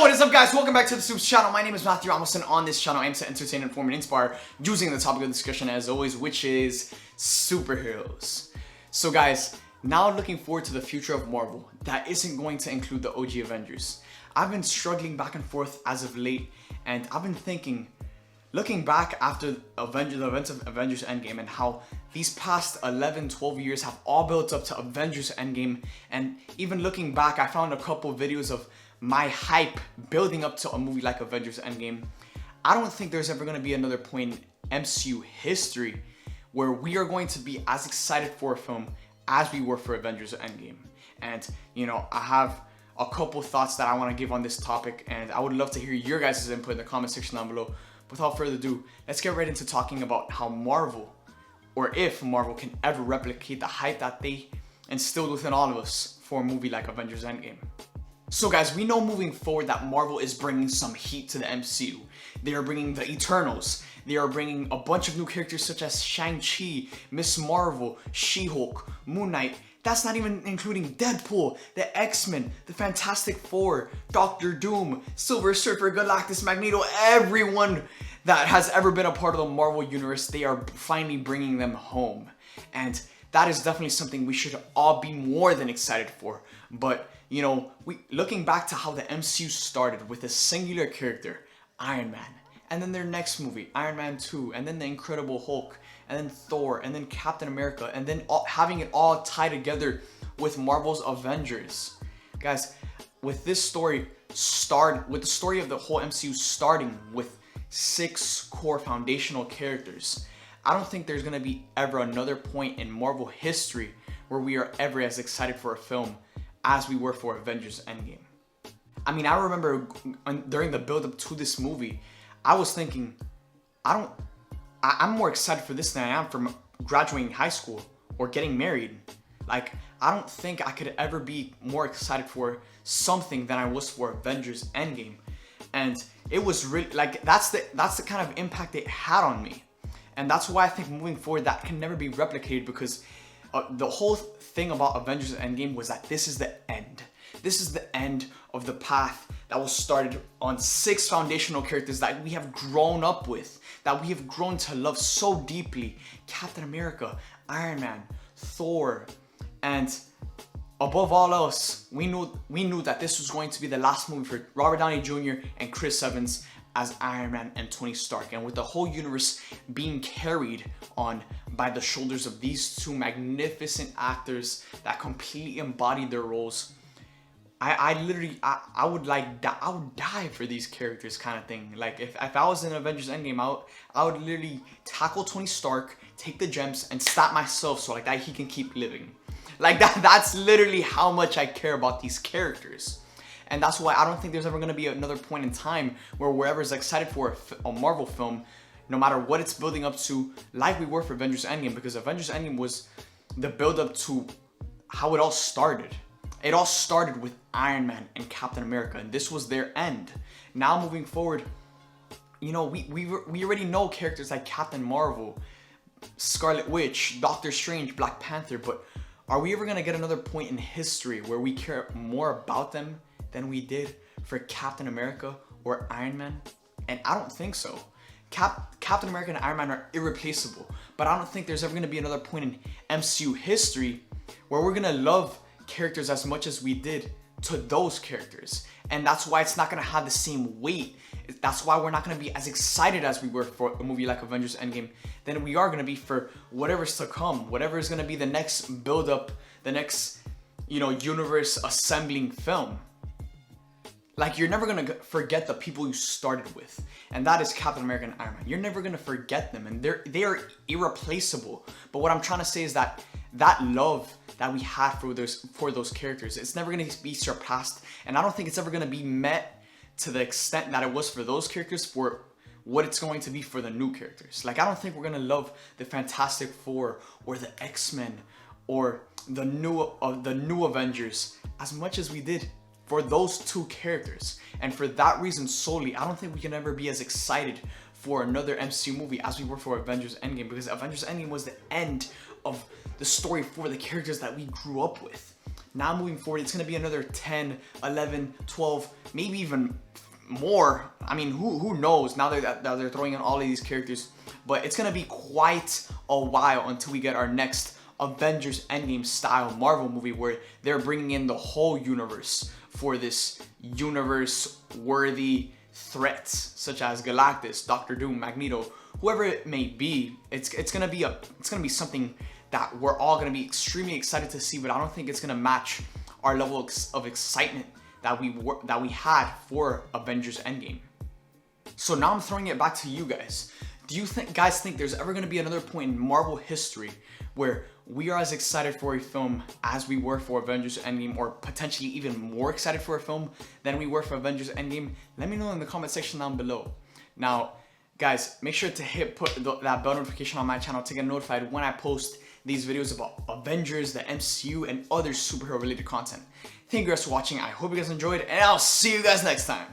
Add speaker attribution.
Speaker 1: what is up, guys? Welcome back to the SUPES channel. My name is Matthew Ramos, and on this channel I aim to entertain, inform, and inspire using the topic of discussion as always, which is superheroes. So guys, now looking forward to the future of Marvel that isn't going to include the OG Avengers. I've been struggling back and forth as of late, and I've been thinking, looking back after the events of Avengers Endgame and how these past 11-12 years have all built up to Avengers Endgame, and even looking back, I found a couple of videos of my hype building up to a movie like Avengers Endgame. I don't think there's ever going to be another point in MCU history where we are going to be as excited for a film as we were for Avengers Endgame. And you know, I have a couple thoughts that I want to give on this topic, and I would love to hear your guys' input in the comment section down below. Without further ado, let's get right into talking about how Marvel, or if Marvel can ever replicate the hype that they instilled within all of us for a movie like Avengers Endgame. So guys, we know moving forward that Marvel is bringing some heat to the MCU. They are bringing the Eternals. They are bringing a bunch of new characters such as Shang-Chi, Miss Marvel, She-Hulk, Moon Knight. That's not even including Deadpool, the X-Men, the Fantastic Four, Doctor Doom, Silver Surfer, Galactus, Magneto, everyone that has ever been a part of the Marvel Universe, they are finally bringing them home. And that is definitely something we should all be more than excited for. But, you know, looking back to how the MCU started with a singular character, Iron Man, and then their next movie, Iron Man 2, and then the Incredible Hulk, and then Thor, and then Captain America, and then having it all tie together with Marvel's Avengers. Guys, with this story with the story of the whole MCU starting with 6 core foundational characters, I don't think there's gonna be ever another point in Marvel history where we are ever as excited for a film as we were for Avengers Endgame. I mean, I remember during the build-up to this movie, I was thinking, I'm more excited for this than I am for graduating high school or getting married. Like, I don't think I could ever be more excited for something than I was for Avengers Endgame. And it was really, like, that's the kind of impact it had on me. And that's why I think moving forward, that can never be replicated, because the whole thing about Avengers Endgame was that this is the end. This is the end of the path that was started on 6 foundational characters that we have grown up with, that we have grown to love so deeply. Captain America, Iron Man, Thor, and above all else, we knew that this was going to be the last movie for Robert Downey Jr. and Chris Evans as Iron Man and Tony Stark, and with the whole universe being carried on by the shoulders of these 2 magnificent actors that completely embodied their roles. I would die for these characters, kind of thing. Like, if I was in Avengers Endgame, I would literally tackle Tony Stark, take the gems, and stab myself so like that he can keep living. Like that's literally how much I care about these characters. And that's why I don't think there's ever going to be another point in time where we're ever as excited for a Marvel film, no matter what it's building up to, like we were for Avengers Endgame, because Avengers Endgame was the build up to how it all started. It all started with Iron Man and Captain America, and this was their end. Now moving forward, you know, we already know characters like Captain Marvel, Scarlet Witch, Doctor Strange, Black Panther, but are we ever going to get another point in history where we care more about them than we did for Captain America or Iron Man? And I don't think so. Captain America and Iron Man are irreplaceable, but I don't think there's ever going to be another point in MCU history where we're going to love characters as much as we did to those characters. And that's why it's not going to have the same weight. That's why we're not going to be as excited as we were for a movie like Avengers Endgame than we are going to be for whatever's to come, whatever is going to be the next build up, the next, you know, universe assembling film. Like, you're never going to forget the people you started with, and that is Captain America and Iron Man. You're never going to forget them, and they are irreplaceable. But what I'm trying to say is that love that we had for those characters, it's never going to be surpassed, and I don't think it's ever going to be met to the extent that it was for those characters for what it's going to be for the new characters. Like, I don't think we're going to love the Fantastic Four or the X-Men or the new Avengers as much as we did for those 2 characters. And for that reason solely, I don't think we can ever be as excited for another MCU movie as we were for Avengers Endgame, because Avengers Endgame was the end of the story for the characters that we grew up with. now moving forward, it's gonna be another 10, 11, 12, maybe even more. I mean, who knows now that they're throwing in all of these characters, but it's gonna be quite a while until we get our next Avengers Endgame style Marvel movie where they're bringing in the whole universe for this universe worthy threats such as Galactus, Doctor Doom, Magneto, whoever it may be. It's gonna be something that we're all gonna be extremely excited to see, but I don't think it's gonna match our level of excitement that we had for Avengers Endgame. So now I'm throwing it back to you guys. Do you guys think there's ever gonna be another point in Marvel history where we are as excited for a film as we were for Avengers Endgame, or potentially even more excited for a film than we were for Avengers Endgame? Let me know in the comment section down below. Now, guys, make sure to put that bell notification on my channel to get notified when I post these videos about Avengers, the MCU, and other superhero related content. Thank you guys for watching. I hope you guys enjoyed, and I'll see you guys next time.